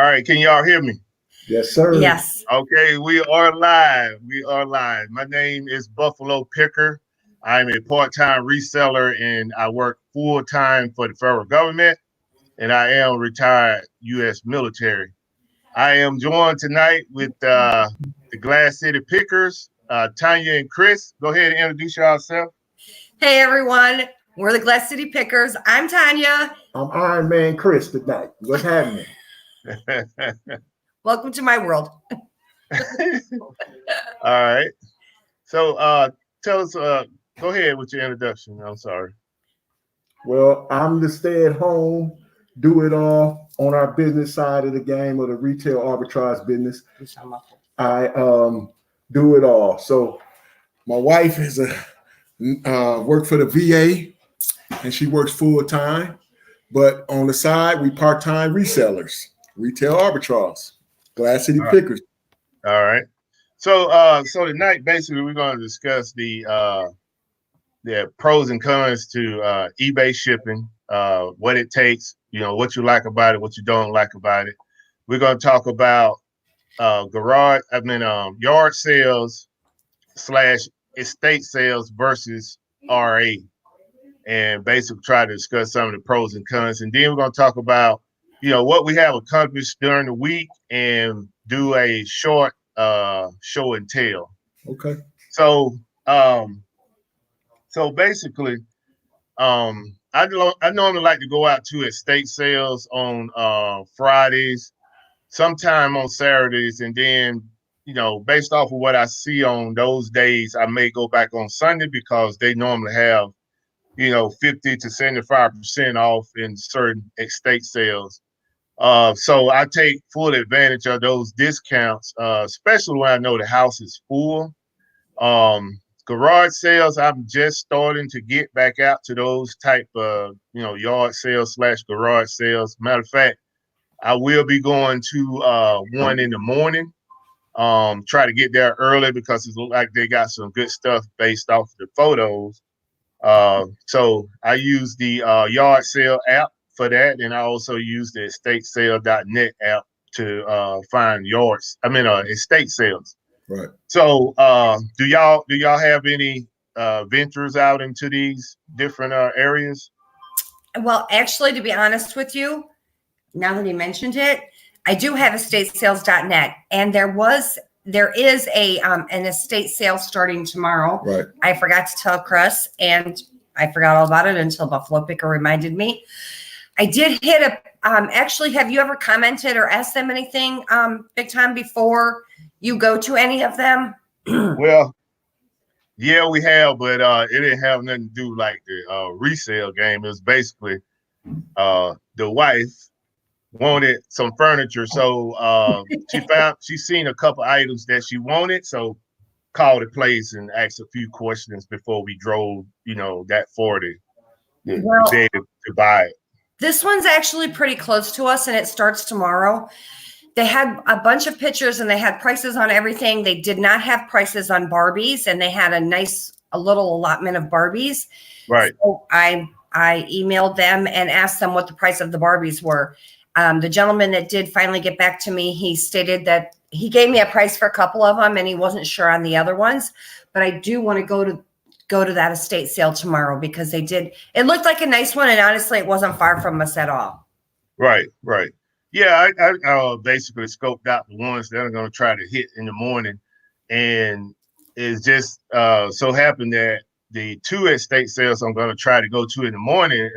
right, can y'all hear me? Yes, sir. Yes. Okay, we are live. We are live. My name is Buffalo Picker. I'm a part-time reseller and I work full-time for the federal government, and I am retired U.S. military. I am joined tonight with the Glass City Pickers, Tanya and Chris. Go ahead and introduce yourself. Hey, everyone. We're the Glass City Pickers. I'm Tanya. I'm Iron Man Chris tonight. What's happening? Welcome to my world. All right. So tell us, go ahead with your introduction. I'm sorry. Well, I'm the stay-at-home, do-it-all on our business side of the game of the retail arbitrage business. I do it all. So my wife is work for the VA, and she works full-time. But on the side, we part-time resellers, retail arbitrage, Glass City Pickers. All right. So so tonight, basically, we're going to discuss the pros and cons to eBay shipping, what it takes, what you like about it, what you don't like about it. We're going to talk about yard sales / estate sales versus RA, and basically try to discuss some of the pros and cons. And then we're going to talk about, what we have accomplished during the week and do a short show and tell. Okay. So basically, I normally like to go out to estate sales on Fridays, sometime on Saturdays, and then, based off of what I see on those days, I may go back on Sunday because they normally have, 50 to 75% off in certain estate sales. So I take full advantage of those discounts, especially when I know the house is full. Garage sales, I'm just starting to get back out to those type of, yard sales / garage sales. Matter of fact, I will be going to one in the morning. Try to get there early because it looks like they got some good stuff based off of the photos. So I use the yard sale app for that, and I also use the estatesale.net app to find estate sales. Right. So do y'all have any ventures out into these different areas? Well, actually, to be honest with you, now that you mentioned it, I do have estatesales.net, and there is an estate sale starting tomorrow. Right. I forgot to tell Chris, and I forgot all about it until Buffalo Picker reminded me. I did hit actually, have you ever commented or asked them anything big time before you go to any of them? Well, yeah, we have, but it didn't have nothing to do like the resale game. It was basically the wife wanted some furniture, so she's seen a couple items that she wanted, so called the place and asked a few questions before we drove, that 40 to buy it. This one's actually pretty close to us, and it starts tomorrow. They had a bunch of pictures and they had prices on everything. They did not have prices on Barbies, and they had a little allotment of Barbies. Right. So I emailed them and asked them what the price of the Barbies were. The gentleman that did finally get back to me, he stated that he gave me a price for a couple of them and he wasn't sure on the other ones, but I do want to go to that estate sale tomorrow because it looked like a nice one, and honestly it wasn't far from us at all. Right. Yeah, I basically scoped out the ones that I'm going to try to hit in the morning, and it's just so happened that the 2 estate sales I'm going to try to go to in the morning,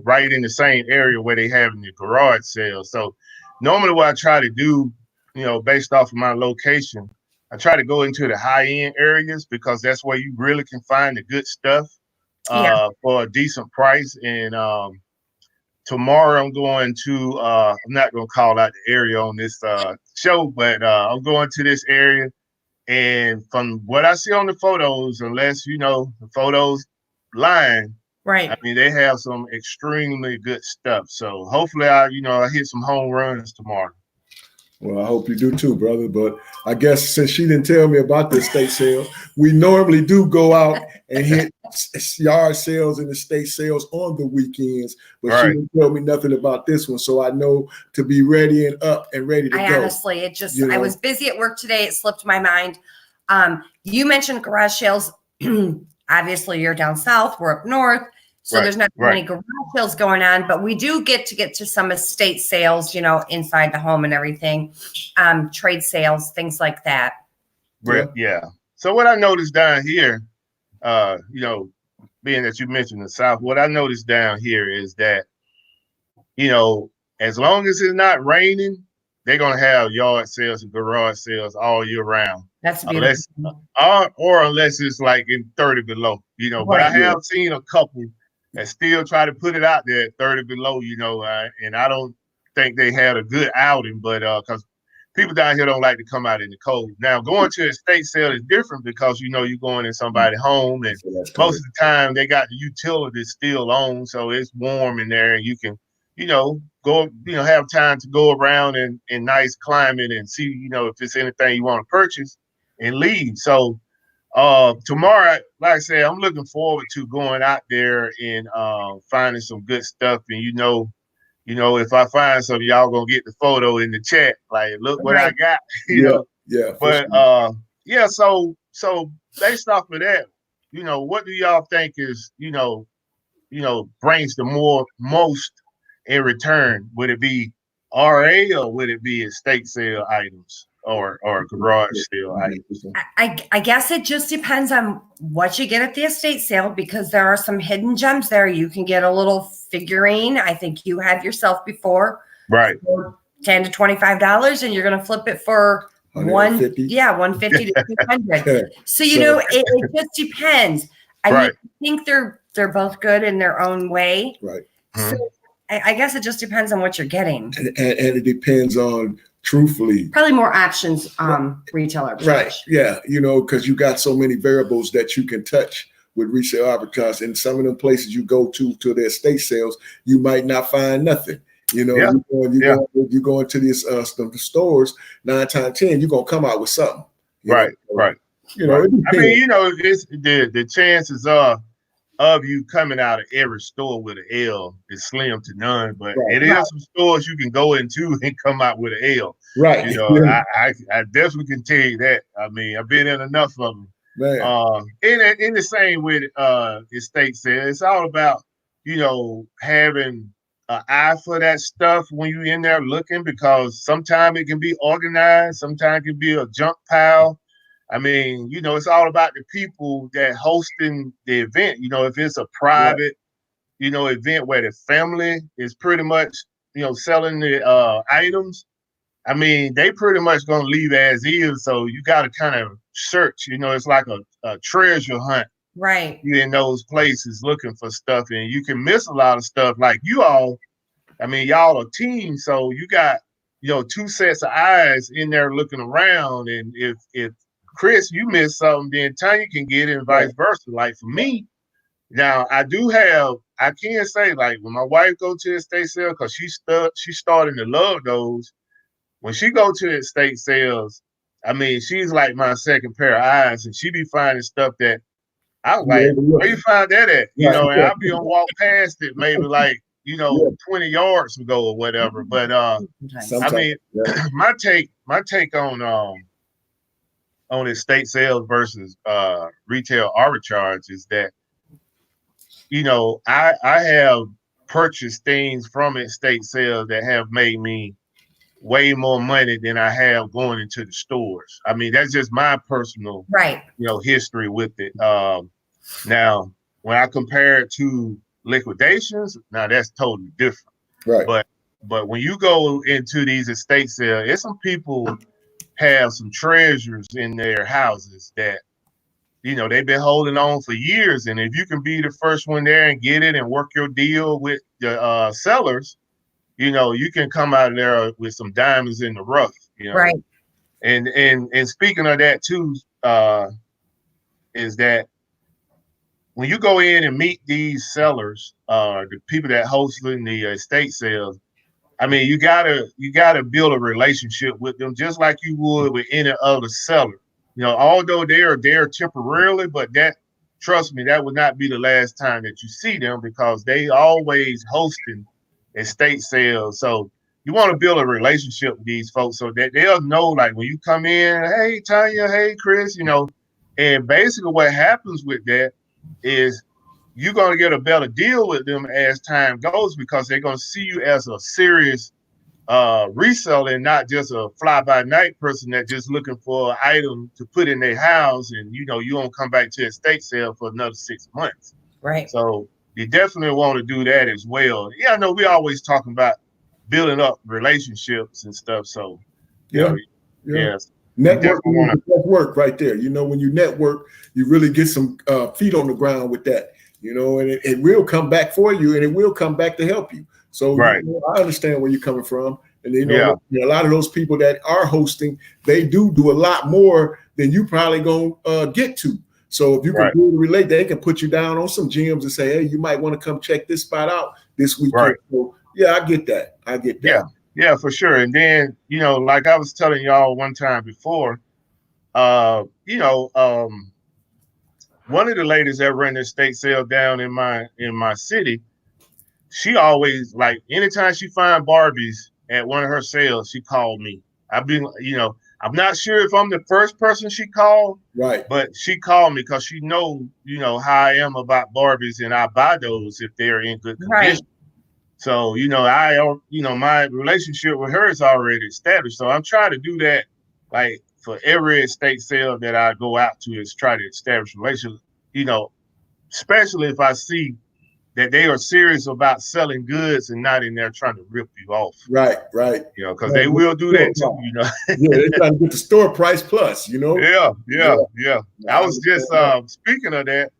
right in the same area where they have in the garage sale. So normally what I try to do, based off of my location, I try to go into the high-end areas because that's where you really can find the good stuff for a decent price. And tomorrow I'm going to, I'm not going to call out the area on this show, but I'm going to this area. And from what I see on the photos, unless, the photos lying, right? I mean, they have some extremely good stuff. So hopefully I hit some home runs tomorrow. Well, I hope you do too, brother. But I guess since she didn't tell me about the estate sale, we normally do go out and hit yard sales and estate sales on the weekends, but she Right. didn't tell me nothing about this one. So I know to be ready and up and ready to go. Honestly, I was busy at work today. It slipped my mind. You mentioned garage sales. Obviously, you're down south. We're up north. So there's not many garage sales going on, but we do get to some estate sales, inside the home and everything, trade sales, things like that. Yeah. So what I noticed down here, being that you mentioned the South, what I noticed down here is that, as long as it's not raining, they're going to have yard sales and garage sales all year round. That's beautiful. Unless it's like in 30 below, but I have seen a couple that still try to put it out there at 30 below, and I don't think they had a good outing, but because people down here don't like to come out in the cold. Now, going to a estate sale is different because, you're going in somebody's home, and most of the time they got the utilities still on, so it's warm in there, and you can, go, have time to go around in nice climate and see, if it's anything you want to purchase and leave. So tomorrow, like I said, I'm looking forward to going out there and finding some good stuff. And if I find something, y'all gonna get the photo in the chat. Like, look what I got. Yeah. But so based off of that, what do y'all think is brings the most in return? Would it be RA or would it be estate sale items? Or garage sale items? I guess it just depends on what you get at the estate sale, because there are some hidden gems there. You can get a little figurine. I think you had yourself before, right? For $10 to $25, and you're going to flip it for $150 to $200. So it just depends. I think they're both good in their own way. Right. So I guess it just depends on what you're getting, and it depends on. Truthfully, probably more options, retail arbitrage. Right. Yeah. Because you got so many variables that you can touch with resale arbitrage. And some of them places you go to the estate sales, you might not find nothing. You go into these the stores, 9 times 10, you're gonna come out with something. Right. I mean, it's the chances are of you coming out of every store with an L is slim to none, but it is some stores you can go into and come out with an L. Right. I definitely can tell you that. I mean, I've been in enough of them. In the same with estate sales, it's all about, having an eye for that stuff when you're in there looking, because sometimes it can be organized, sometimes it can be a junk pile. I mean, it's all about the people that hosting the event. If it's a private, event where the family is pretty much, selling the items, I mean, they pretty much going to leave as is. So you got to kind of search, it's like a treasure hunt. Right. You're in those places looking for stuff, and you can miss a lot of stuff. Like y'all are team. So you got, 2 sets of eyes in there looking around. And if Chris, you miss something, then Tanya can get it and vice versa. Like for me, now I can say, like, when my wife go to the estate sale, because she's starting to love those. When she go to the estate sales, I mean, she's like my second pair of eyes, and she be finding stuff that I was like, where you find that at? And I'll be on walk past it maybe like, 20 yards ago or whatever. But I mean, my take on estate sales versus retail arbitrage is that, I have purchased things from estate sales that have made me way more money than I have going into the stores. I mean, that's just my personal, history with it. Now, when I compare it to liquidations, now that's totally different. Right. But when you go into these estate sales, it's some people have some treasures in their houses that, they've been holding on for years. And if you can be the first one there and get it and work your deal with the sellers, you can come out of there with some diamonds in the rough. Right. And speaking of that too, is that when you go in and meet these sellers, the people that hosting the estate sales, I mean, you gotta build a relationship with them just like you would with any other seller. Although they are there temporarily, but that trust me, that would not be the last time that you see them because they always hosting estate sales. So you want to build a relationship with these folks so that they'll know, like when you come in, hey Tanya, hey Chris, and basically what happens with that is you're going to get a better deal with them as time goes because they're going to see you as a serious reseller and not just a fly-by-night person that just looking for an item to put in their house and, you don't come back to a estate sale for another 6 months. Right. So you definitely want to do that as well. Yeah, I know we always talking about building up relationships and stuff. So, yes. Network right there. When you network, you really get some feet on the ground with that, and it will come back for you and it will come back to help you. So right. I understand where you're coming from. And a lot of those people that are hosting, they do a lot more than you probably gonna get to. So if you can do relate, they can put you down on some gems and say, hey, you might want to come check this spot out this weekend. Right. So yeah, I get that. Yeah, for sure. And then, like I was telling y'all one time before, one of the ladies that run the estate sale down in my city, she always, like, anytime she find Barbies at one of her sales, she called me. I've been, I'm not sure if I'm the first person she called, right? But she called me because she know, how I am about Barbies, and I buy those if they're in good condition. Right. So, my relationship with her is already established. So I'm trying to do that, like, for every estate sale that I go out to, is try to establish relationships, especially if I see that they are serious about selling goods and not in there trying to rip you off. Right. Because they will do that too, Yeah, they're trying to get the store price plus, Yeah. I was just, speaking of that,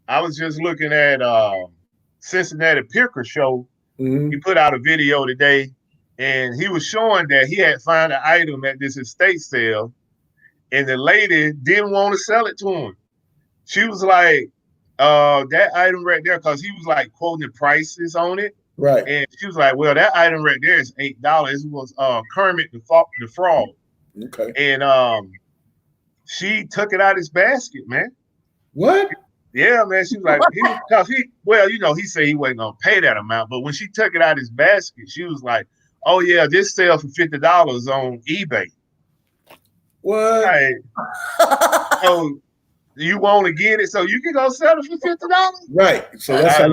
I was just looking at Cincinnati Picker Show. Mm-hmm. He put out a video today, and he was showing that he had found an item at this estate sale, and the lady didn't want to sell it to him. She was like, that item right there, because he was like quoting the prices on it. Right. And she was like, well, that item right there is $8. It was Kermit the Frog. Okay. And she took it out of his basket, man. What? Yeah, man. She was like, he said he wasn't gonna pay that amount, but when she took it out of his basket, she was like, oh yeah, this sell for $50 on eBay. What? Right. So you want to get it so you can go sell it for $50? Right. So that's how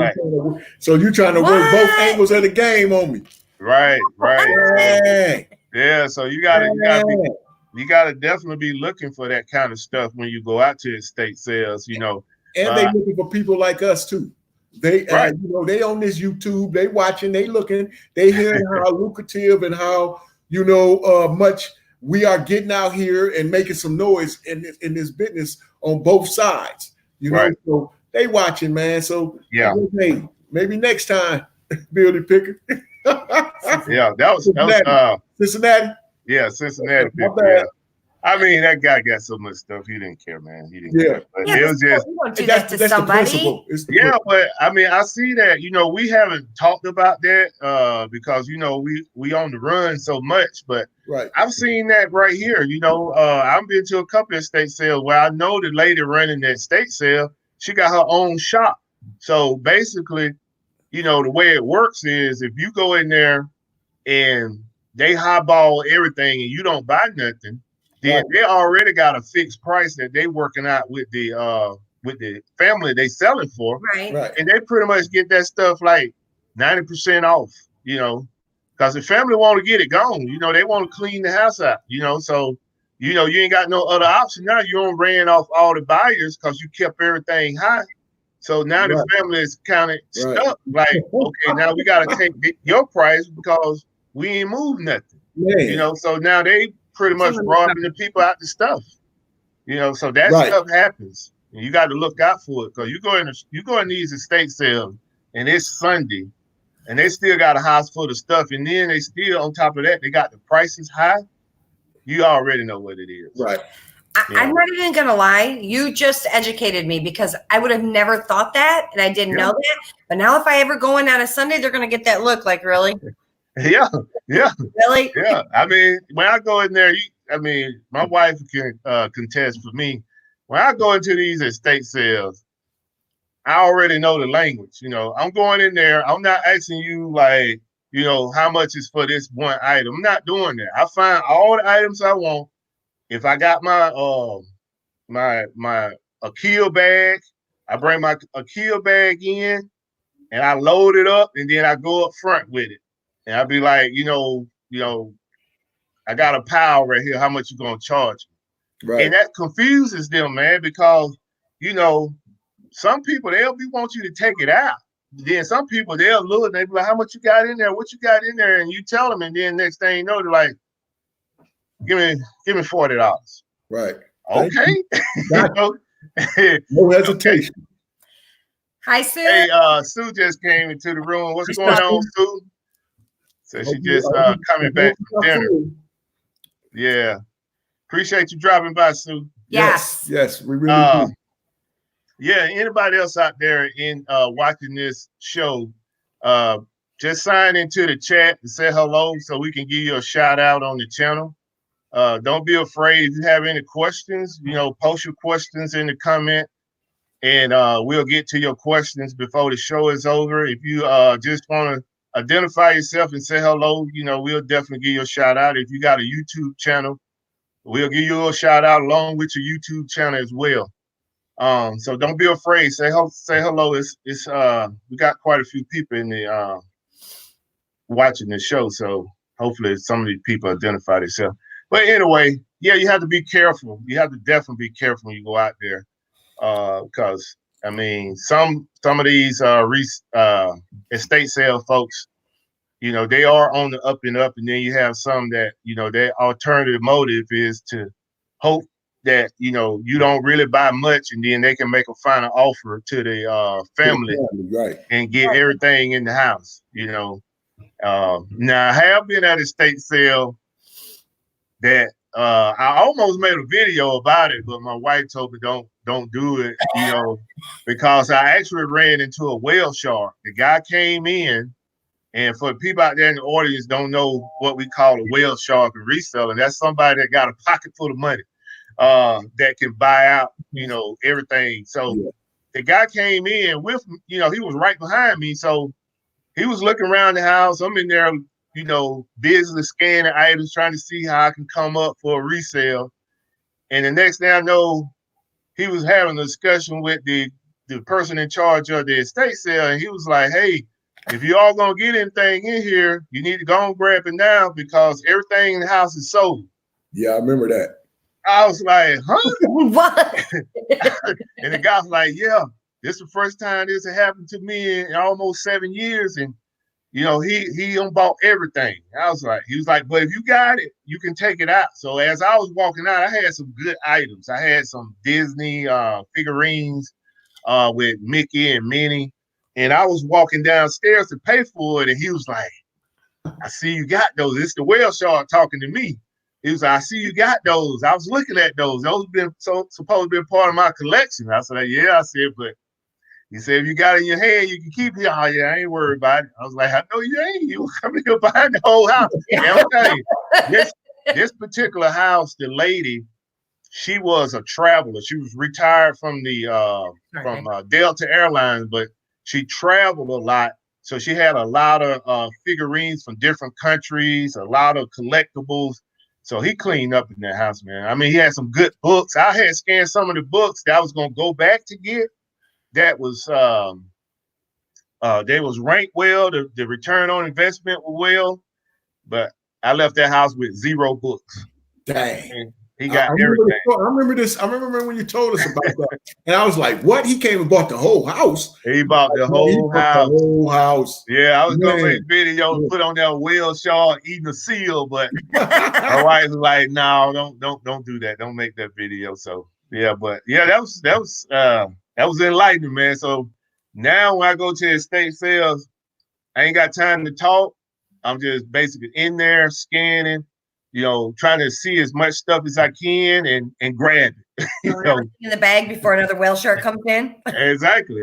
you're trying to work both angles of the game on me. Right. Hey. Yeah. So you gotta definitely be looking for that kind of stuff when you go out to estate sales, And they looking for people like us too. They, they on this YouTube, they watching, they looking, they hearing how lucrative and how, much we are getting out here and making some noise in this business on both sides, so they watching, man. So hey, maybe next time, Billy Picker. Yeah, that was Cincinnati. Yeah, Cincinnati Picker. Yeah. I mean, that guy got so much stuff. He didn't care, man. He didn't care. But it was just, you don't do that to somebody. But I mean, I see that, we haven't talked about that because, we on the run so much, but I've seen that right here. I've been to a couple of estate sales where I know the lady running that estate sale, she got her own shop. So basically, the way it works is if you go in there and they highball everything and you don't buy nothing, then they already got a fixed price that they working out with the family they selling for. Right. And they pretty much get that stuff like 90% off, because the family want to get it gone. They want to clean the house out, so, you ain't got no other option now. You don't ran off all the buyers because you kept everything high. So now the family is kind of stuck. Like, okay, now we got to take your price because we ain't moved nothing, so now they pretty much robbing the people out the stuff, so that stuff happens. And you got to look out for it because you go in these estate sales and it's Sunday and they still got a house full of stuff. And then they still, on top of that, they got the prices high. You already know what it is. Right. I'm not even going to lie. You just educated me because I would have never thought that. And I didn't know that. But now if I ever go in on a Sunday, they're going to get that look like, really? Yeah. Really? Yeah. I mean, when I go in there, my wife can contest for me. When I go into these estate sales, I already know the language. I'm going in there. I'm not asking you like, how much is for this one item. I'm not doing that. I find all the items I want. If I got my Akil bag, I bring my Akil bag in and I load it up, and then I go up front with it. And I be like, I got a pile right here. How much you gonna charge me? Right. And that confuses them, man, because some people they'll want you to take it out. Then some people they'll look and they be like, how much you got in there? What you got in there? And you tell them, and then next thing you know, they're like, give me $40. Right. Okay. No hesitation. Okay. Hi, Sue. Hey, Sue just came into the room. What's going on, Sue? So she just coming back from dinner. Yeah. Appreciate you dropping by, Sue. Yes. Yes, we really do. Yeah, anybody else out there in watching this show, just sign into the chat and say hello so we can give you a shout out on the channel. Don't be afraid. If you have any questions, post your questions in the comment, and we'll get to your questions before the show is over. If you just want to identify yourself and say hello, we'll definitely give you a shout out. If you got a YouTube channel, we'll give you a shout out along with your YouTube channel as well. So don't be afraid. Say hello. It's we got quite a few people in the watching the show, so hopefully some of these people identify themselves. But anyway, yeah, you have to be careful. You have to definitely be careful when you go out there, because I mean, some of these estate sale folks, they are on the up and up, and then you have some that their alternative motive is to hope that you don't really buy much, and then they can make a final offer to the family, right, and get everything in the house. Now I have been at a estate sale that I almost made a video about it, but my wife told me don't do it, because I actually ran into a whale shark. The guy came in, and for people out there in the audience don't know what we call a whale shark and reseller, that's somebody that got a pocket full of money that can buy out, everything. So the guy came in with, he was right behind me. So he was looking around the house. I'm in there, busily scanning items, trying to see how I can come up for a resale. And the next thing I know, he was having a discussion with the person in charge of the estate sale. And he was like, hey, if you all gonna get anything in here, you need to go and grab it now because everything in the house is sold. Yeah, I remember that. I was like, huh? What? And the guy was like, yeah, this is the first time this had happened to me in almost 7 years. And, he bought everything. He was like, but if you got it, you can take it out. So as I was walking out, I had some good items. I had some Disney figurines with Mickey and Minnie. And I was walking downstairs to pay for it. And he was like, I see you got those. It's the whale shark talking to me. He was like, I see you got those. I was looking at those. Those been supposed to be part of my collection. I said, yeah. I said, but he said, if you got it in your hand, you can keep it. Oh, yeah, I ain't worried about it. I was like, I know you ain't. You coming here buying the whole house. And I'm telling you, this particular house, the lady, she was a traveler. She was retired from the Delta Airlines, but she traveled a lot. So she had a lot of figurines from different countries, a lot of collectibles. So he cleaned up in that house, man. I mean, he had some good books. I had scanned some of the books that I was going to go back to get. That was, they was ranked well. The return on investment was well. But I left that house with 0 books. Dang. And he got everything. I remember this. I remember when you told us about that. And I was like, what? He came and bought the whole house? He bought the whole house. The whole house. Yeah, I was going to make a video and put on that whale shark eating a seal, but my wife was like, no, don't do that. Don't make that video. So, yeah, but yeah, that was enlightening, man. So now when I go to estate sales, I ain't got time to talk. I'm just basically in there scanning, trying to see as much stuff as I can and grab it. In the bag before another whale shark comes in. Exactly.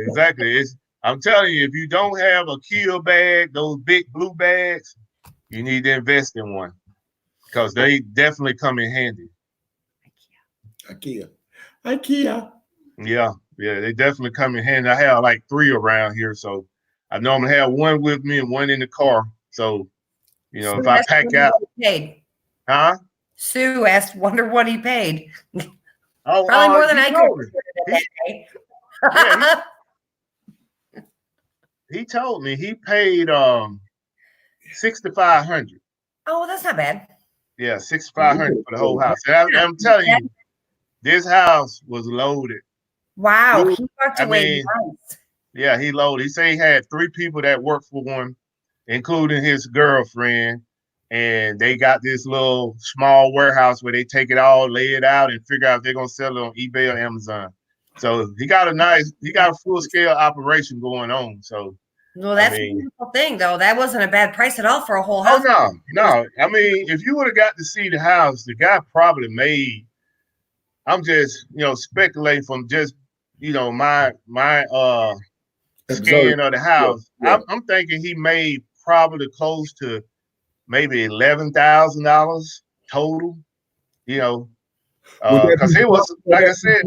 I'm telling you, if you don't have a Kia bag, those big blue bags, you need to invest in one because they definitely come in handy. IKEA. Yeah. Yeah, they definitely come in handy. I have like 3 around here, so I normally have one with me and one in the car. So, if Sue I asked, pack wonder out, what he paid. huh? Sue asked, wonder what he paid. Oh, Probably more than he I could told me. have He, that yeah, day. he told me he paid 6,500. Oh, that's not bad. Yeah, 6,500 for the whole house. And I'm telling you, this house was loaded. Wow, Dude, he walked I away mean, nice. yeah, he loaded. He said he had 3 people that worked for him, including his girlfriend. And they got this little small warehouse where they take it all, lay it out, and figure out if they're gonna sell it on eBay or Amazon. So he got a full scale operation going on. So Well, I that's a mean, beautiful thing, though. That wasn't a bad price at all for a whole oh house. no. I mean, if you would have got to see the house, the guy probably made. I'm just speculating from just my Observe. scan of the Yeah, house. yeah. I'm thinking he made probably close to maybe $11,000 total. Would that Because it was like I said,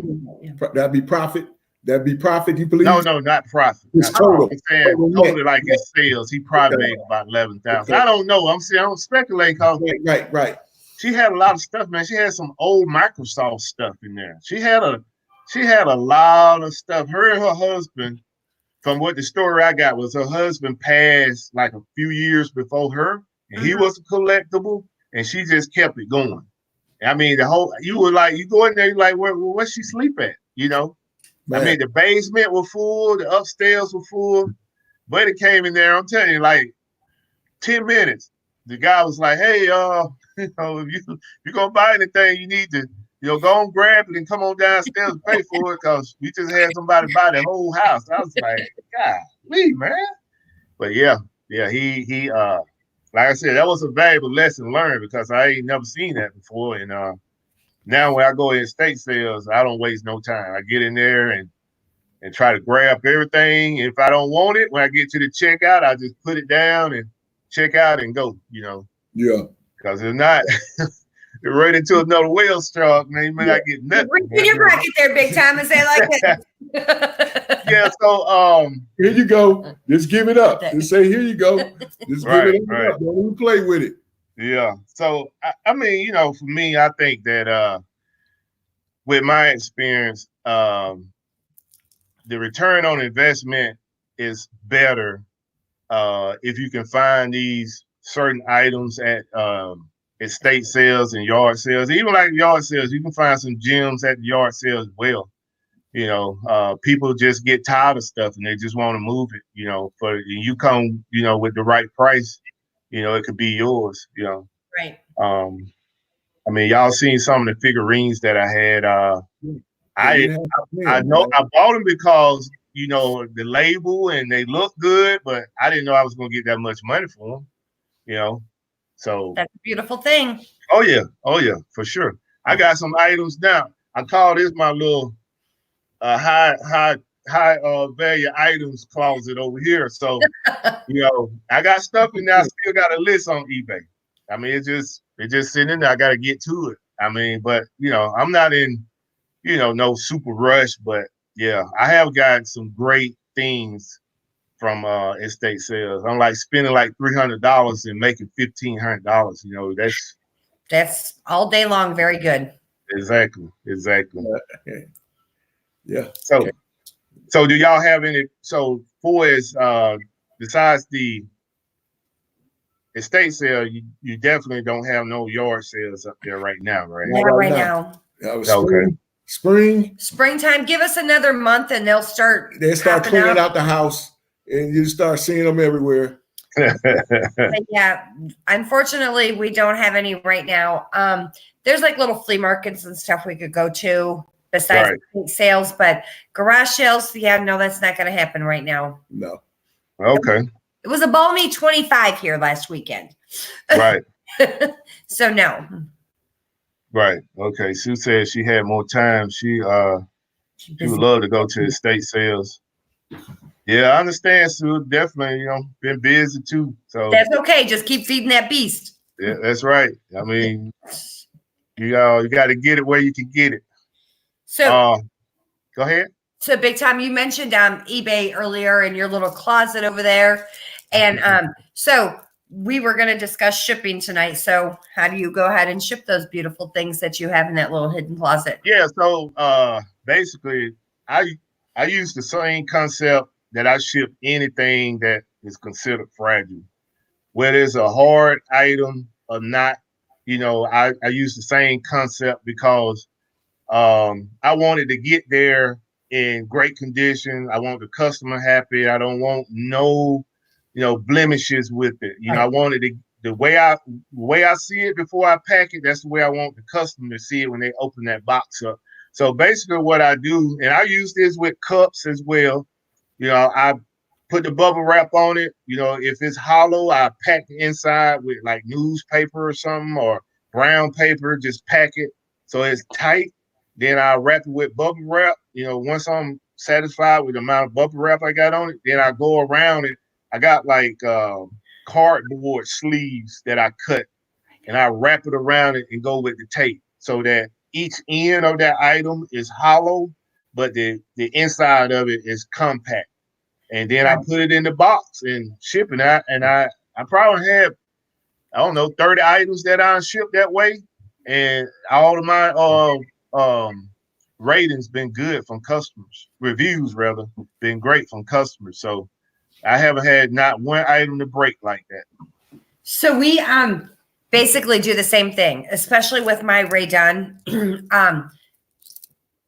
that'd be profit? That'd be profit, you believe? no, not profit, It's not profit. total. I'm saying Total net. totally like his sales. He probably Okay. made about 11,000. Okay. I don't know. I'm saying I don't speculate because Right. she had a lot of stuff, man. She had some old Microsoft stuff in there. She had a lot of stuff. Her and her husband, from what the story I got was her husband passed like a few years before her, and he was a collectible, and she just kept it going. I mean, you go in there, you're like, where she sleep at? I Man. mean, the basement was full, the upstairs were full. Buddy came in there, I'm telling you, like 10 minutes. The guy was like, hey, if you're gonna buy anything, you need to, go and grab it and come on downstairs and pay for it because we just had somebody buy the whole house. I was like, God, man. But yeah, he like I said, that was a valuable lesson learned because I ain't never seen that before. And now when I go in estate sales, I don't waste no time. I get in there and try to grab everything. If I don't want it, when I get to the checkout, I just put it down and check out and go, Yeah. Because if not, you're right into another whale shark, man. You may not get nothing. Reach in your bracket there, big time, and say like that. Yeah, so here you go. Just give it up. Just say, here you go. Just give it up. Don't even play with it. Yeah. So I mean, for me, I think that with my experience, the return on investment is better if you can find these certain items at estate sales and yard sales. Even like yard sales, you can find some gems at the yard sales as well. People just get tired of stuff and they just want to move it. You come, with the right price, it could be yours. Right. I mean, y'all seen some of the figurines that I had. I know I bought them because the label and they look good, but I didn't know I was gonna get that much money for them. So that's a beautiful thing. Oh yeah, for sure. I got some items now. I call this my little high value items closet over here. So I got stuff in there. I still got a list on eBay. I mean, it's just sitting in there. I got to get to it. I mean, but I'm not in no super rush. But yeah, I have got some great things from estate sales. I'm like spending like $300 and making $1,500. That's all day long. Very good. Exactly. Yeah. So do y'all have any? So for as besides the estate sale, you definitely don't have no yard sales up there right now, right? Not right now. Okay. Springtime. Give us another month and they'll start. They start cleaning out the house, and you start seeing them everywhere. Yeah, unfortunately, we don't have any right now. There's like little flea markets and stuff we could go to besides sales, but garage sales, no, that's not going to happen right now. No. Okay. It was a balmy 25 here last weekend. Right. So no. Right. Okay. Sue said she had more time. She would love to go to estate sales. Yeah, I understand, Sue. Definitely, been busy too. So that's okay. Just keep feeding that beast. Yeah, that's right. I mean, you got to get it where you can get it. So go ahead. So big time. You mentioned eBay earlier in your little closet over there. And so we were going to discuss shipping tonight. So how do you go ahead and ship those beautiful things that you have in that little hidden closet? Yeah, so basically I use the same concept that I ship anything that is considered fragile. Whether it's a hard item or not, I use the same concept because I wanted to get there in great condition. I want the customer happy. I don't want no, blemishes with it. I wanted the way I see it before I pack it. That's the way I want the customer to see it when they open that box up. So basically, what I do, and I use this with cups as well. I put the bubble wrap on it. If it's hollow, I pack the inside with like newspaper or something or brown paper. Just pack it so it's tight. Then I wrap it with bubble wrap. Once I'm satisfied with the amount of bubble wrap I got on it, then I go around it. I got like cardboard sleeves that I cut, and I wrap it around it and go with the tape so that each end of that item is hollow, but the inside of it is compact. And then I put it in the box and ship it out. And I probably have, I don't know, 30 items that I ship that way. And all of my ratings been good from customers. Reviews rather been great from customers. So I haven't had not one item to break like that. So we basically do the same thing, especially with my Ray Dunn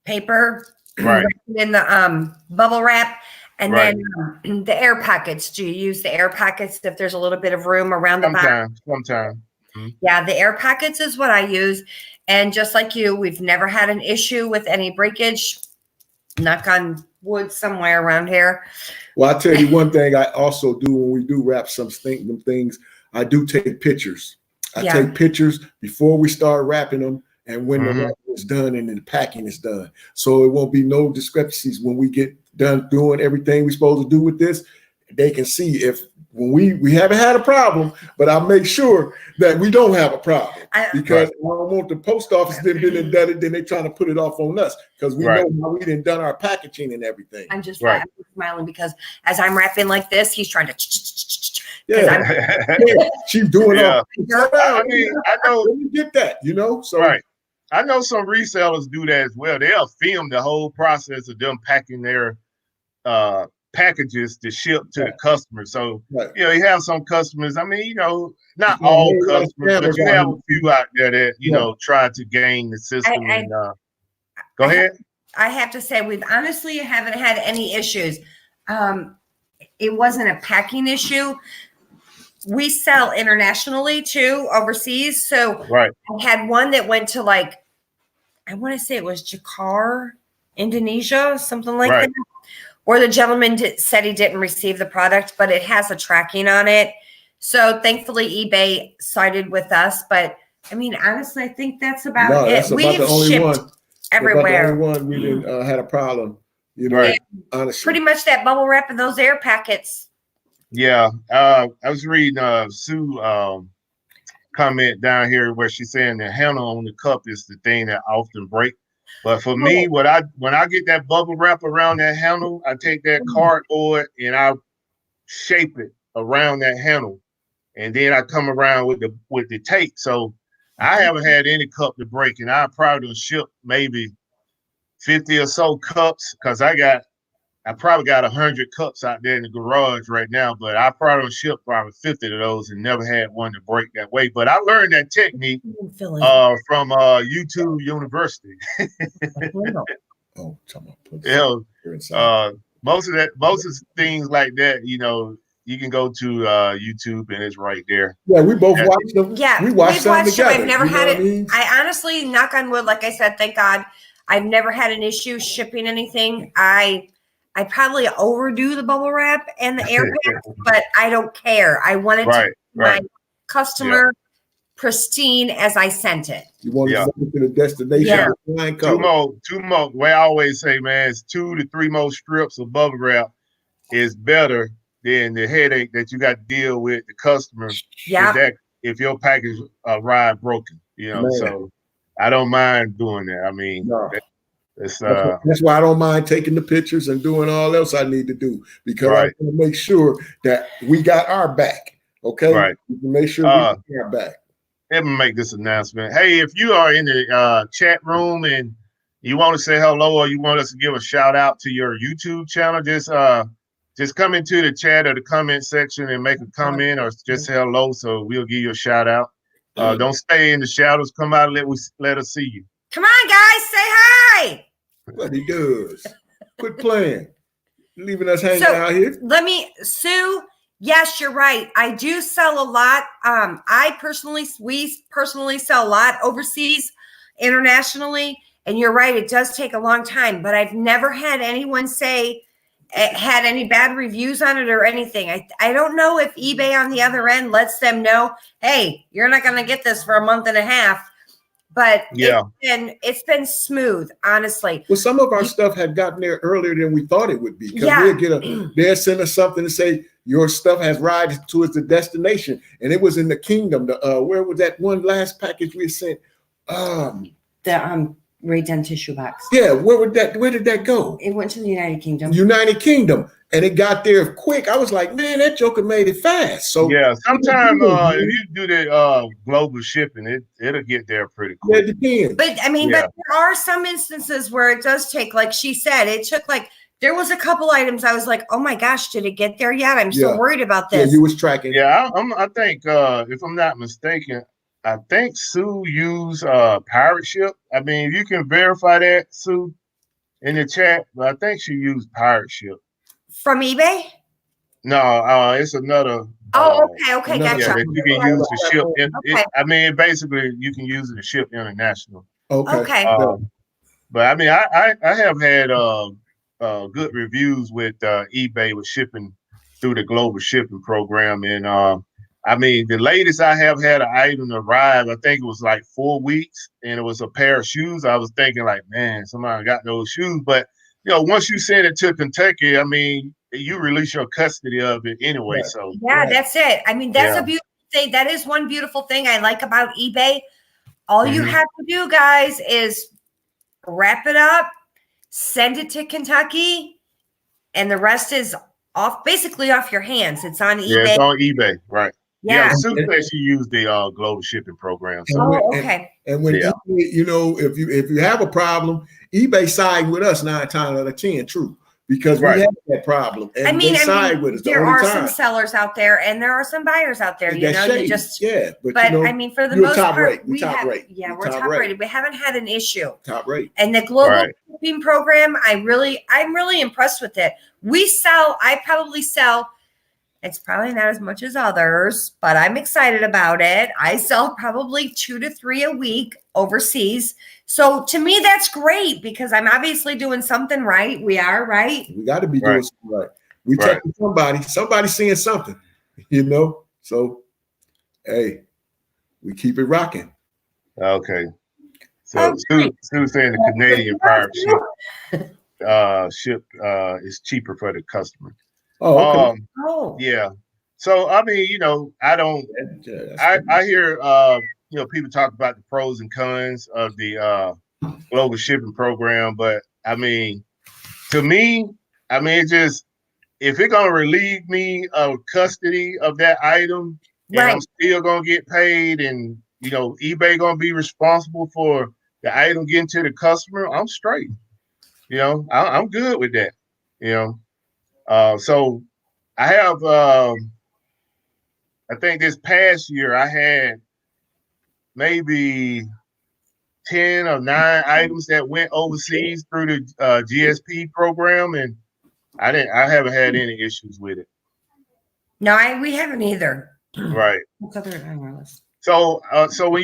paper Right. in the bubble wrap. And Right. then the air pockets. Do you use the air pockets if there's a little bit of room around the box? Sometimes. Mm-hmm. Yeah, the air pockets is what I use. And just like you, we've never had an issue with any breakage. Knock on wood somewhere around here. Well, I'll tell you one thing I also do when we do wrap some things, I do take pictures. I take pictures before we start wrapping them and when the wrapping is done and then the packing is done. So it won't be no discrepancies when we get done doing everything we're supposed to do with this. They can see if when we haven't had a problem, but I'll make sure that we don't have a problem because I don't want the post office then being indebted, then they trying to put it off on us because we know how we didn't done our packaging and everything. I'm just smiling because as I'm wrapping like this, he's trying to. She's doing all. I mean, I know you get that, So I know some resellers do that as well. They'll film the whole process of them packing their packages to ship to the customer. So, you have some customers, not all customers, but you have a few out there that, try to gain the system. Go ahead. I have to say, we've honestly haven't had any issues. It wasn't a packing issue. We sell internationally too, overseas. So I had one that went to I want to say it was Jakarta, Indonesia, something like that. Or the gentleman said he didn't receive the product, but it has a tracking on it. So thankfully eBay sided with us. But honestly, I think that's about it. We've shipped everywhere. The only one we didn't had a problem. Honestly. Pretty much that bubble wrap and those air packets. Yeah. I was reading Sue comment down here where she's saying the handle on the cup is the thing that often breaks. But for me, when I get that bubble wrap around that handle, I take that cardboard and I shape it around that handle, and then I come around with the tape. So I haven't had any cup to break, and I probably ship maybe 50 or so cups because I probably got 100 cups out there in the garage right now, but I probably shipped 50 of those and never had one to break that way. But I learned that technique from YouTube University. Most of things like that, you can go to YouTube and it's right there. Yeah, we both watched them. Yeah, we watched them together. I've never had it. I honestly, knock on wood, like I said, thank God, I've never had an issue shipping anything. I probably overdo the bubble wrap and the air pack, but I don't care. I wanted to my customer pristine as I sent it. You want to send it to the destination. Two more. What I always say, man, is 2 to 3 more strips of bubble wrap is better than the headache that you got to deal with the customer. Yeah. If your package arrived broken, so I don't mind doing that. It's That's why I don't mind taking the pictures and doing all else I need to do, because I right, want to make sure that we got our back. Okay, right. we can make sure we got our back. Let me make this announcement. Hey, if you are in the chat room and you want to say hello or you want us to give a shout out to your YouTube channel, just come into the chat or the comment section and make a comment or just say hello, so we'll give you a shout out. Don't stay in the shadows. Come out and let us see you. Come on, guys, say hi. What he does. Quit playing. Leaving us hanging out here. Sue, yes, you're right. I do sell a lot. We personally sell a lot overseas, internationally. And you're right, it does take a long time, but I've never had anyone say it had any bad reviews on it or anything. I don't know if eBay on the other end lets them know, hey, you're not going to get this for a month and a half. But yeah, it's been smooth, honestly. Well, some of our stuff had gotten there earlier than we thought it would be. Yeah. They'll send us something to say your stuff has arrived towards the destination, and it was in the kingdom. Where was that one last package we sent? The Ray-Dent tissue box. Yeah, where did that go? It went to the United Kingdom. United Kingdom, and it got there quick. I was like, man, that joker made it fast. So yeah. Sometimes if you do the global shipping, it'll get there pretty quick. Yeah, it depends. But I mean, but there are some instances where it does take, like she said, it took there was a couple items I was like, oh my gosh, did it get there yet? I'm so worried about this. Yeah, you was tracking. Yeah, I think if I'm not mistaken, I think Sue used pirate ship. I mean, you can verify that, Sue, in the chat, but I think she used pirate ship. From eBay? No, it's another. Okay, gotcha. Yeah, that you can use to ship. I mean, basically, you can use it to ship international. Okay. But I mean, I have had good reviews with eBay with shipping through the global shipping program, and I mean, the latest I have had an item arrive, I think it was like 4 weeks, and it was a pair of shoes. I was thinking like, man, somebody got those shoes. But, once you send it to Kentucky, I mean, you release your custody of it anyway. Right. So that's it. I mean, that's a beautiful thing. That is one beautiful thing I like about eBay. All you have to do, guys, is wrap it up, send it to Kentucky, and the rest is basically off your hands. It's on eBay. Yeah, it's on eBay, right? Yeah. Sue said she used the global shipping program. So. Okay. And when eBay, if you have a problem, eBay side with us 9 times out of 10, true, because we have that problem. And they side with us. There are some sellers out there, and there are some buyers out there. But I mean, for the most part, we're top rated. We haven't had an issue. Top rate. And the global shipping program, I'm really impressed with it. I probably sell. It's probably not as much as others, but I'm excited about it. I sell probably 2 to 3 a week overseas. So to me, that's great because I'm obviously doing something right. We are, right? We got to be doing something right. We checking somebody's seeing something, So, hey, we keep it rocking. Okay. So Sue saying the Canadian pirate ship is cheaper for the customer. Oh, okay. Yeah. So I mean, I don't. I hear people talk about the pros and cons of the global shipping program, but I mean, to me, it just if it's gonna relieve me of custody of that item, and I'm still gonna get paid, and eBay gonna be responsible for the item getting to the customer, I'm straight. I'm good with that. So I have, I think this past year I had maybe 10 or 9 items that went overseas through the GSP program, and I haven't had any issues with it. No, we haven't either. Right. What's other on our list? So when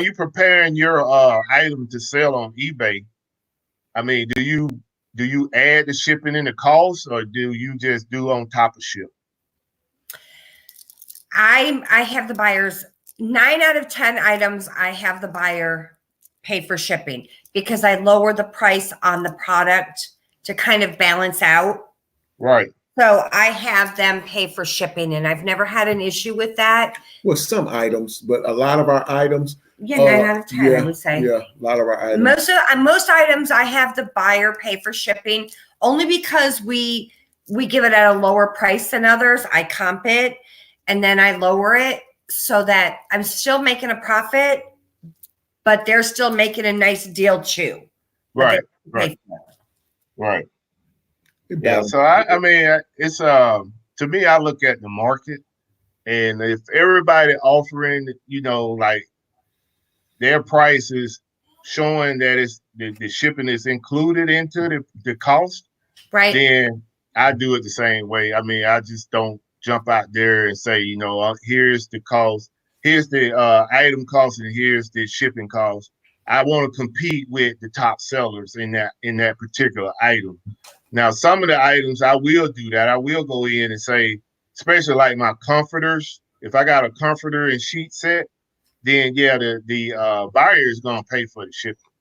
you preparing your item to sell on eBay, I mean, do you add the shipping in the cost, or do you just do on top of ship? I have the buyers 9 out of 10 items. I have the buyer pay for shipping because I lower the price on the product to kind of balance out. Right. So I have them pay for shipping, and I've never had an issue with that. Well, some items, but a lot of our items. Yeah, 9 out of 10, I would say. Yeah, a lot of our items. Most items I have the buyer pay for shipping only because we give it at a lower price than others. I comp it and then I lower it so that I'm still making a profit, but they're still making a nice deal too. Right. Yeah. So I mean, it's to me, I look at the market, and if everybody offering, like their prices showing that it's the shipping is included into the cost, right? Then I do it the same way. I mean, I just don't jump out there and say, here's the cost, here's the item cost, and here's the shipping cost. I want to compete with the top sellers in that particular item. Now, some of the items I will do that. I will go in and say, especially like my comforters. If I got a comforter and sheet set, then yeah, the buyer is gonna pay for the shipping.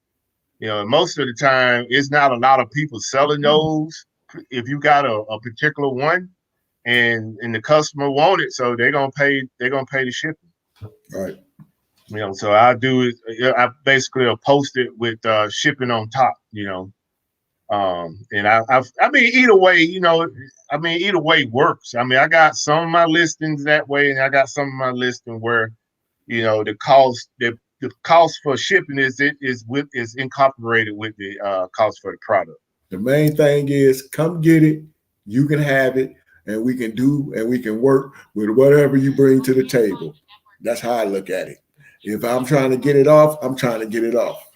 Most of the time, it's not a lot of people selling those. If you got a particular one, and the customer want it, so they're gonna pay the shipping. Right. So I do it. I basically post it with shipping on top. And I mean, either way, either way works. I mean, I got some of my listings that way, and I got some of my listing where, the cost for shipping is incorporated with the cost for the product. The main thing is come get it. You can have it, and we can work with whatever you bring to the table. That's how I look at it. If I'm trying to get it off, I'm trying to get it off.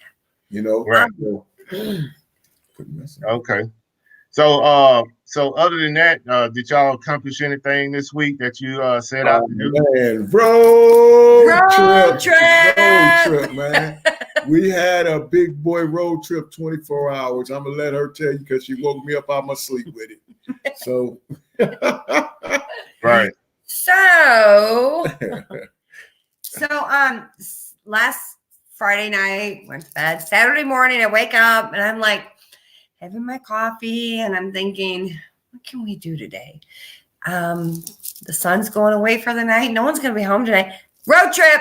Right. Okay. So other than that, did y'all accomplish anything this week that you set out to do? Man, road trip, man. We had a big boy road trip, 24 hours. I'm gonna let her tell you because she woke me up out of my sleep with it. So right. So last Friday night, went to bed. Saturday morning, I wake up and I'm like having my coffee and I'm thinking, what can we do today? The sun's going away for the night. No one's going to be home tonight. Road trip.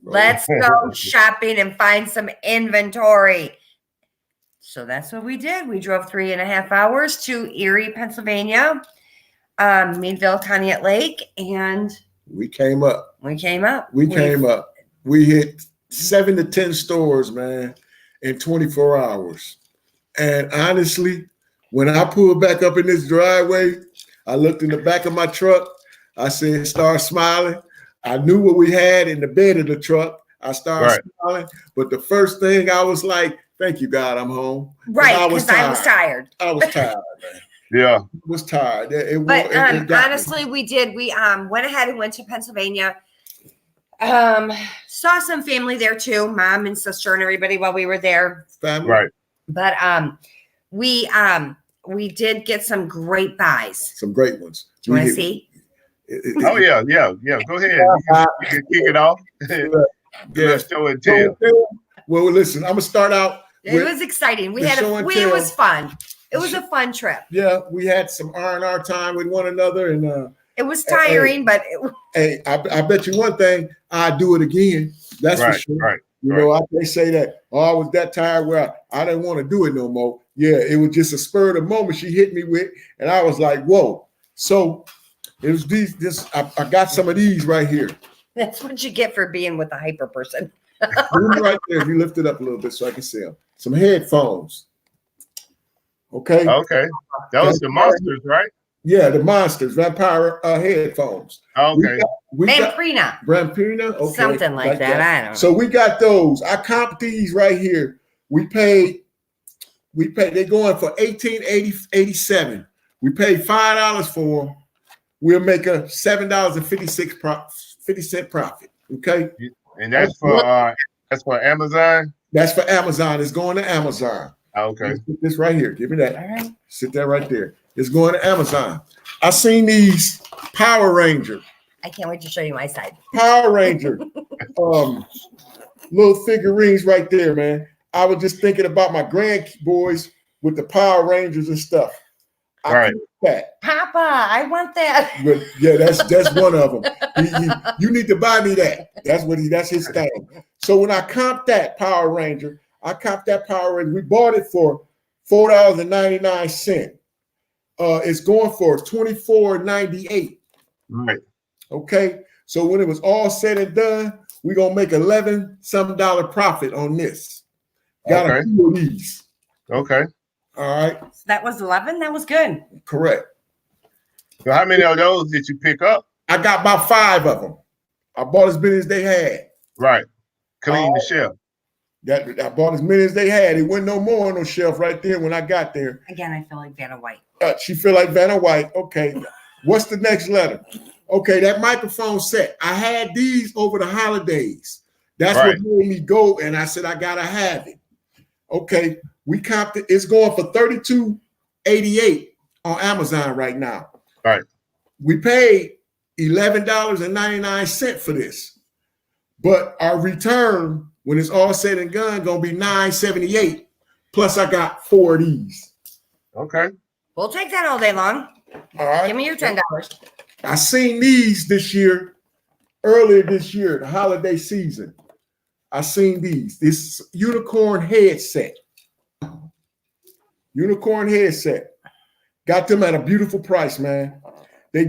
Let's go shopping and find some inventory. So that's what we did. We drove 3.5 hours to Erie, Pennsylvania, Meadville, Conneaut Lake, and we came up. We came up. We hit 7 to 10 stores, man, in 24 hours. And honestly, when I pulled back up in this driveway, I looked in the back of my truck. I said, start smiling. I knew what we had in the bed of the truck. I started smiling. But the first thing I was like, thank you, God, I'm home. Right, because I was tired. I was tired, man. Yeah. I was tired. Honestly, we did. We went ahead and went to Pennsylvania. Saw some family there too, mom and sister and everybody while we were there. Family. Right. But we did get some great buys. Some great ones. Do you want to see? Oh yeah. Go ahead. You can kick it off. Yeah, show and tell. Well, listen, I'm gonna start out. It was exciting. It was fun. It was a fun trip. Yeah, we had some R&R time with one another, and it was tiring, but I bet you one thing, I'd do it again. That's for sure. Right. They say that, I was that tired where I didn't want to do it no more. Yeah, it was just a spur of the moment she hit me with, and I was like, whoa. So it was I got some of these right here. That's what you get for being with a hyper person. Right there, if you lift it up a little bit so I can see them. Some headphones. Okay. That was the monsters, right? Yeah, the monsters, vampire headphones. Okay. Vampirina. Okay. Something like that. I don't know. So we got those. I comped these right here. We paid, they're going for $18.87. We paid $5 for them. We'll make a $7.50 profit. Okay. And that's for Amazon? That's for Amazon. It's going to Amazon. Okay. Put this right here. Give me that. All right. Sit that right there. It's going to Amazon. I seen these Power Ranger. I can't wait to show you my side. Power Ranger. Little figurines right there, man. I was just thinking about my grandboys with the Power Rangers and stuff. I keep that. Papa, I want that. But yeah, that's one of them. You need to buy me that. That's his thing. So when I comped that Power Ranger, we bought it for $4.99. It's going for $24.98. Right. Okay. So when it was all said and done, we're gonna make $11 some profit on this. Got a few of these. Okay. All right. So that was 11. That was good. Correct. So how many of those did you pick up? I got about 5 of them. I bought as many as they had. Right. Clean the shelf. I bought as many as they had. It wasn't no more on the shelf right there when I got there. Again, I feel like Vanna White. She feel like Vanna White. Okay. What's the next letter? Okay, that microphone set. I had these over the holidays. That's what made me go, and I said I gotta have it. Okay, we comped it. It's going for $32.88 on Amazon right now. Right. We paid $11.99 for this, but our return when it's all said and done gonna be $9.78. Plus, I got 4 of these. Okay. We'll take that all day long. All right. Give me your $10. I seen these earlier this year, the holiday season. I seen these. This unicorn headset. Got them at a beautiful price, man. The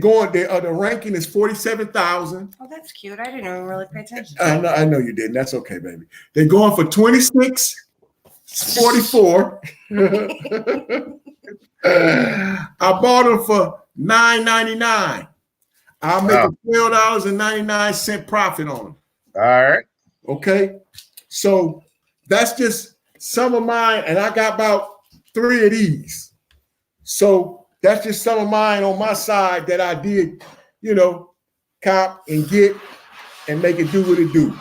ranking is 47,000. Oh, that's cute. I didn't even really pay attention. I know you didn't. That's okay, baby. They're going for 26.44. I bought them for $9.99. I'll make a $12.99 profit on them. All right. Okay. So that's just some of mine, and I got about 3 of these. So that's just some of mine on my side that I did, cop and get and make it do what it do.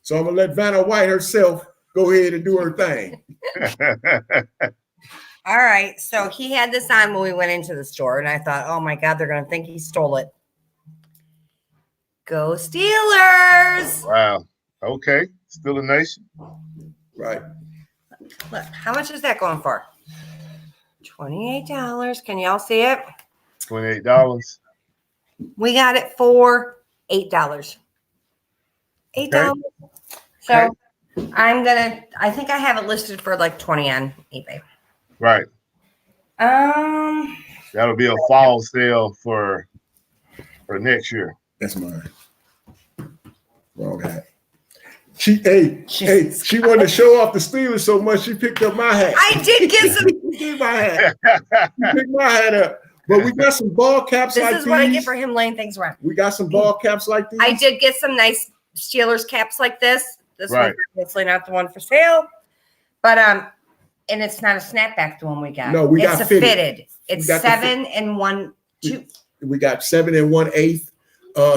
So I'm gonna let Vanna White herself go ahead and do her thing. All right. So he had this on when we went into the store, and I thought, oh my God, they're going to think he stole it. Go Steelers. Wow. Okay. Still a nation. Right. Look, how much is that going for? $28. Can y'all see it? $28. We got it for $8. $8. Okay. So I think I have it listed for like 20 on eBay. Right. That'll be a fall sale for next year. That's mine. Wrong hat. She wanted to show off the Steelers so much she picked up my hat. I did get some. Get my hat. She picked my hat up. But we got some ball caps like these. This is what I get for him laying things around. We got some ball caps like these. I did get some nice Steelers caps like this. This Right. one's obviously not the one for sale, but and it's not a snapback, the one we got. No, we it's got a fitted. It's 7 1/2. We got 7 1/8,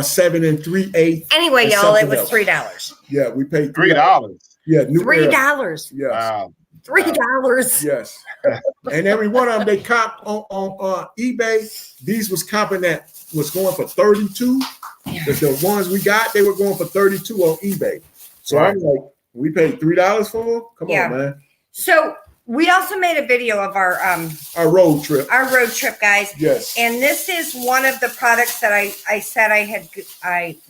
7 3/8. Anyway, y'all, it was $3. Yeah, we paid $3. Yeah, $3. Yes. Wow. $3. Yes. And every one of them they comp on eBay. These was comping that was going for 32. The ones we got, they were going for 32 on eBay. So Right. I'm like, we paid $3 for them? Come on, man. So we also made a video of our road trip. road trip, guys. Yes. And this is one of the products that I said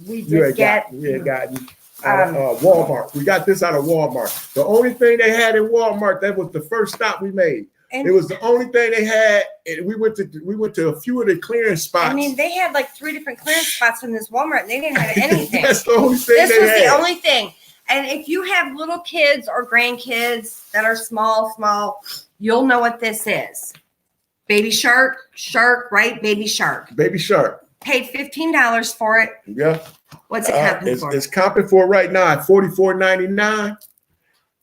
we did get. We had gotten out of Walmart. We got this out of Walmart. The only thing they had in Walmart, that was the first stop we made. And it was the only thing they had. And we went to a few of the clearance spots. I mean, they had like 3 different clearance spots in this Walmart, and they didn't have anything. That's the only thing this they was had. the only thing. And if you have little kids or grandkids that are small, you'll know what this is. Baby shark, right? Baby shark. Baby shark. Paid $15 for it. Yeah. What's it comping for? It's comping for right now at $44.99.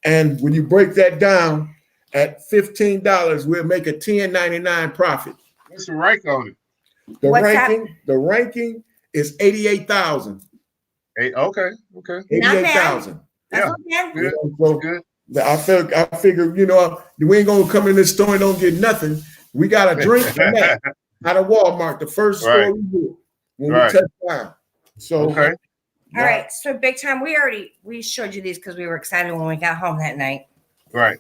And when you break that down at $15, we'll make a $10.99 profit. What's the rank on it? The ranking is 88,000. Okay. 88,000. Yeah. Good. Good. I figure, we ain't gonna come in this store and don't get nothing. We got a drink from that out of Walmart, the first store we did when we touched down. So okay. All right. So big time. We showed you these because we were excited when we got home that night. Right.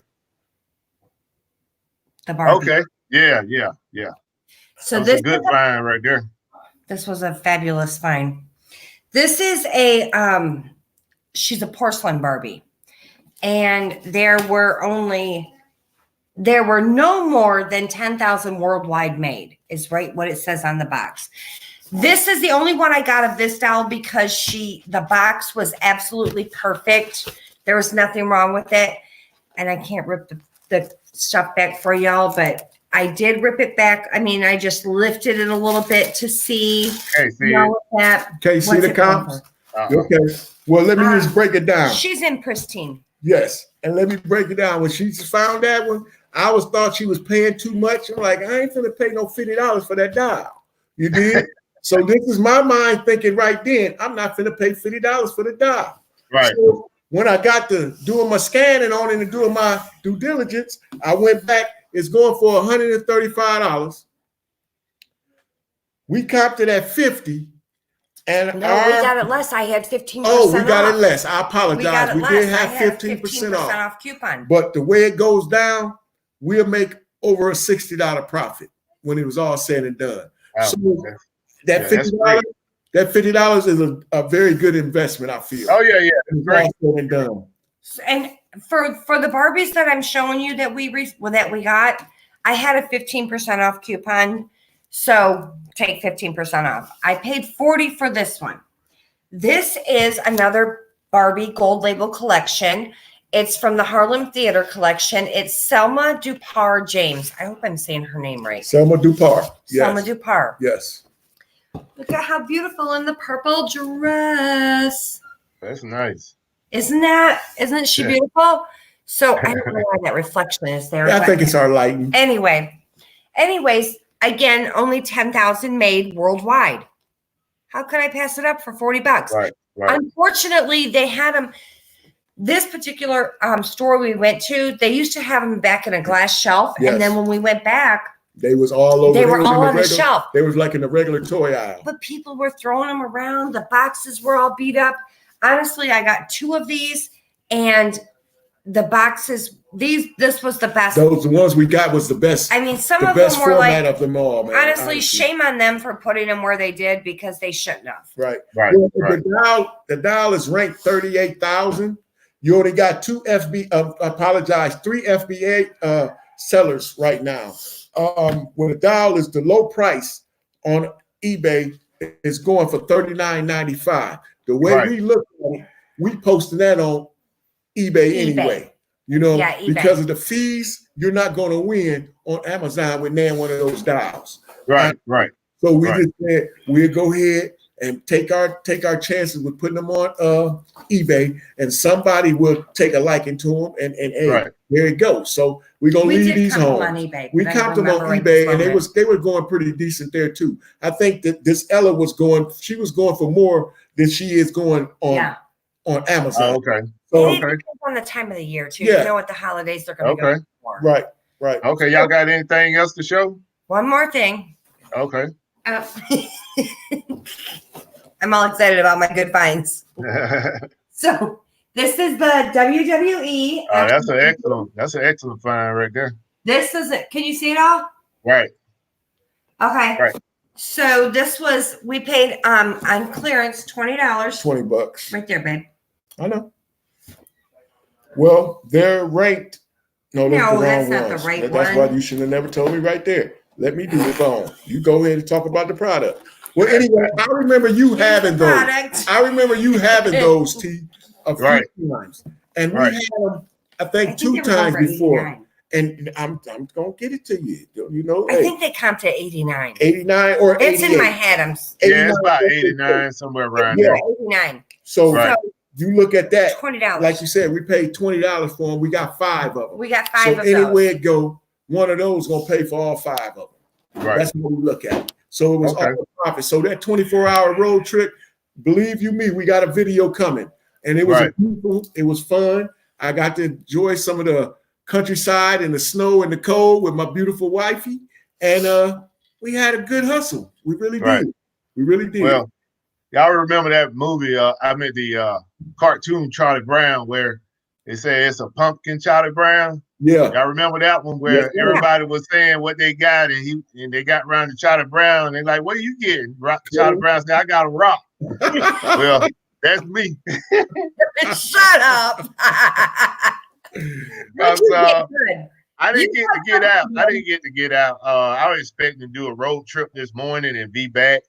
The Barbie. Okay. Yeah. So That's a good find right there. this was a fabulous find. This is a she's a porcelain Barbie, and there were no more than 10,000 worldwide made, is right what it says on the box. This is the only one I got of this doll because the box was absolutely perfect. There was nothing wrong with it. And I can't rip the stuff back for y'all, but I did rip it back. I mean, I just lifted it a little bit to see. Hey, see it? Can you see the comps? Okay. Well, let me just break it down. She's in pristine. Yes. And let me break it down. When she found that one, I thought she was paying too much. I'm like, I ain't finna pay no $50 for that doll. You did? So this is my mind thinking right then, I'm not finna pay $50 for the doll. Right. So when I got to doing my scanning on it and doing my due diligence, I went back. It's going for $135. We copped it at $50. And no, we got it less. I had 15%. Oh, we got it less. I apologize. We did have 15% off coupon. But the way it goes down, we'll make over a $60 profit when it was all said and done. So that $50, that $50 is a very good investment, I feel. Oh yeah, great. All said and done. And for the Barbies that I'm showing you that we got, I had a 15% off coupon. So take 15% off. I paid $40 for this one. This is another Barbie Gold Label collection. It's from the Harlem Theater collection. It's Selma Dupar James. I hope I'm saying her name right. Selma Dupar. Yes. Selma Dupar. Yes. Look at how beautiful in the purple dress. That's nice. Isn't she beautiful? So I don't know why that reflection is there. Yeah, I think it's our lighting. Anyways, again, only 10,000 made worldwide. How could I pass it up for $40? Right. Unfortunately, they had them. This particular store we went to, they used to have them back in a glass shelf, and then when we went back, they was all over. They were all on the shelf. They was like in the regular toy aisle. But people were throwing them around. The boxes were all beat up. Honestly, I got 2 of these, and the boxes. This was the best. The ones we got was the best. I mean, some of them were like of them all, man. Honestly, shame on them for putting them where they did because they shouldn't have. Right. Well, the dial is ranked 38,000. You only got 3 FBA sellers right now. When the dial is the low price on eBay, it's going for $39.95. The way we look at it, we posting that on eBay anyway. You know, because of the fees, you're not going to win on Amazon with one of those dials. Right. So we just said we'll go ahead and take our chances with putting them on eBay, and somebody will take a liking to them, and hey, there it goes. So we're gonna leave these home. We comped them on eBay, and they were going pretty decent there too. I think that this Ella was going for more than she is going on Amazon. Oh, okay. So it depends on the time of the year too. You know what the holidays they're going to go for. Right. Okay, y'all got anything else to show? One more thing. Okay. I'm all excited about my good finds. So this is the WWE. That's an excellent find right there. This is it. Can you see it all? Right. Okay. Right. So we paid on clearance $20. $20. Right there, babe. I know. Well, they're ranked. No, that's not the right one. That's why you should have never told me right there. Let me do it on. You go ahead and talk about the product. Well, anyway, I remember you having those. I remember you having those, T, a few times. And we had them, I think 2 times before. 89. And I'm gonna get it to you. You know, I think they come to 89. 89 or 88. It's in my head. It's about 89, somewhere around there. 89. So you look at that. $20. Like you said, we paid $20 for them. We got 5 of them. We got 5 of them. So anywhere it go, one of those gonna pay for all 5 of them. Right. That's what we look at. So it was all the profit. So that 24-hour road trip, believe you me, we got a video coming, and it was beautiful. It was fun. I got to enjoy some of the countryside and the snow and the cold with my beautiful wifey, and we had a good hustle. We really did. We really did. Well, y'all remember that movie? I meant the cartoon Charlie Brown, where they say it's a pumpkin Charlie Brown. Yeah. Y'all remember that one where Yes, everybody was saying what they got, and they got around to Charlie Brown. They're like, "What are you getting?" Charlie Brown said, "I got a rock." Well, that's me. Shut up. But 'Cause, you did good. I didn't You get to get out. I didn't get to get out. I was expecting to do a road trip this morning and be back,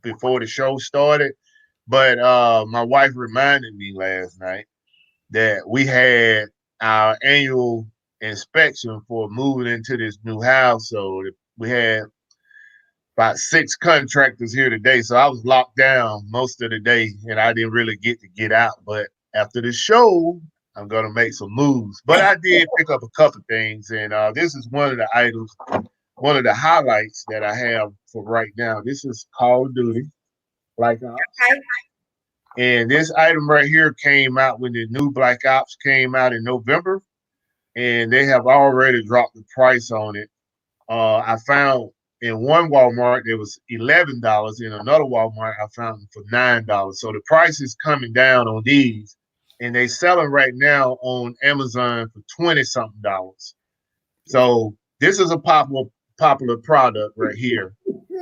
before the show started. But my wife reminded me last night that we had our annual inspection for moving into this new house. So we had about 6 contractors here today. So I was locked down most of the day and I didn't really get to get out. But after the show, I'm going to make some moves. But I did pick up a couple things. And this is one of the items, one of the highlights that I have for right now. This is Call of Duty. Black Ops. Okay. And this item right here came out when the new Black Ops came out in November. And they have already dropped the price on it. I found in one Walmart it was $11. In another Walmart I found it for $9. So the price is coming down on these, and they selling right now on Amazon for 20 something dollars. So this is a popular product right here.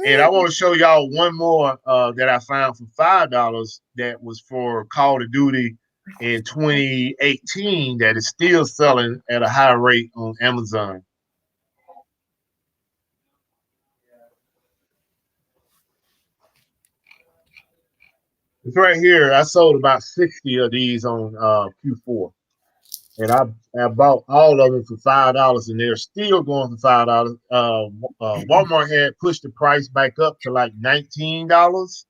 And I want to show y'all one more that I found for $5 that was for Call of Duty in 2018 that is still selling at a high rate on Amazon. It's right here. I sold about 60 of these on Q4. And I bought all of them for $5, and they're still going for $5. Walmart had pushed the price back up to like $19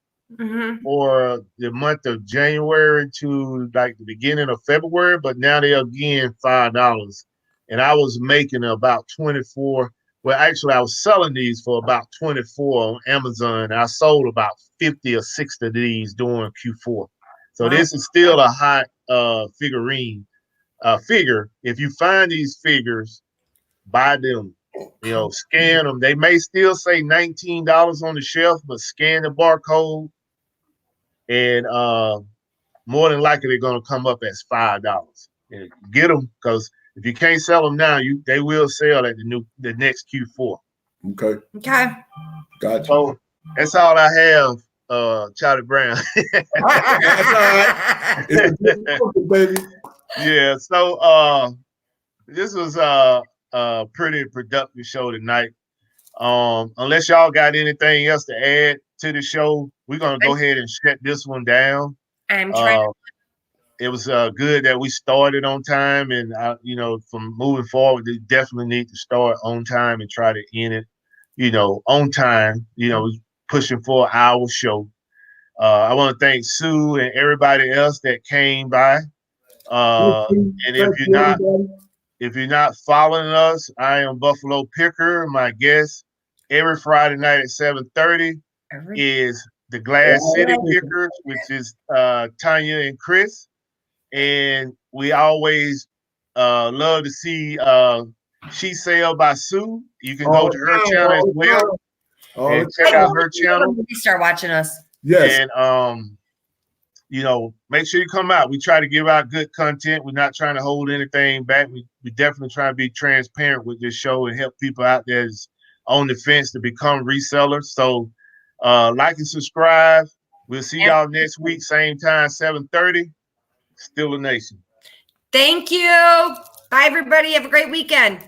for the month of January to like the beginning of February, but now they're again $5. And I was making about 24. Well, actually, I was selling these for about 24 on Amazon. I sold about 50 or 60 of these during Q4. So this is still a hot figure. If you find these figures, buy them. Scan them. They may still say $19 on the shelf, but scan the barcode, and more than likely they're going to come up as $5. And get them, because if you can't sell them now, they will sell at the next Q4. Okay. Gotcha. So that's all I have, Charlie Brown. That's all right. It's a good baby. Yeah. So this was a pretty productive show tonight. Unless y'all got anything else to add to the show, we're gonna go ahead and shut this one down. I'm trying. It was good that we started on time, and from moving forward, we definitely need to start on time and try to end it, on time. Pushing for an hour show. I want to thank Sue and everybody else that came by. And if you're not following us, I am Buffalo Picker. My guest every Friday night at 7:30 is the Glass City Pickers, which is Tanya and Chris. And we always love to see She Sell by Sue. You can go to her channel as well and check out her channel. Start watching us. Yes. And make sure you come out. We try to give out good content. We're not trying to hold anything back. We definitely try to be transparent with this show and help people out there that's on the fence to become resellers. So like and subscribe. We'll see y'all next week, same time, 7:30. Still a Nation. Thank you. Bye, everybody. Have a great weekend.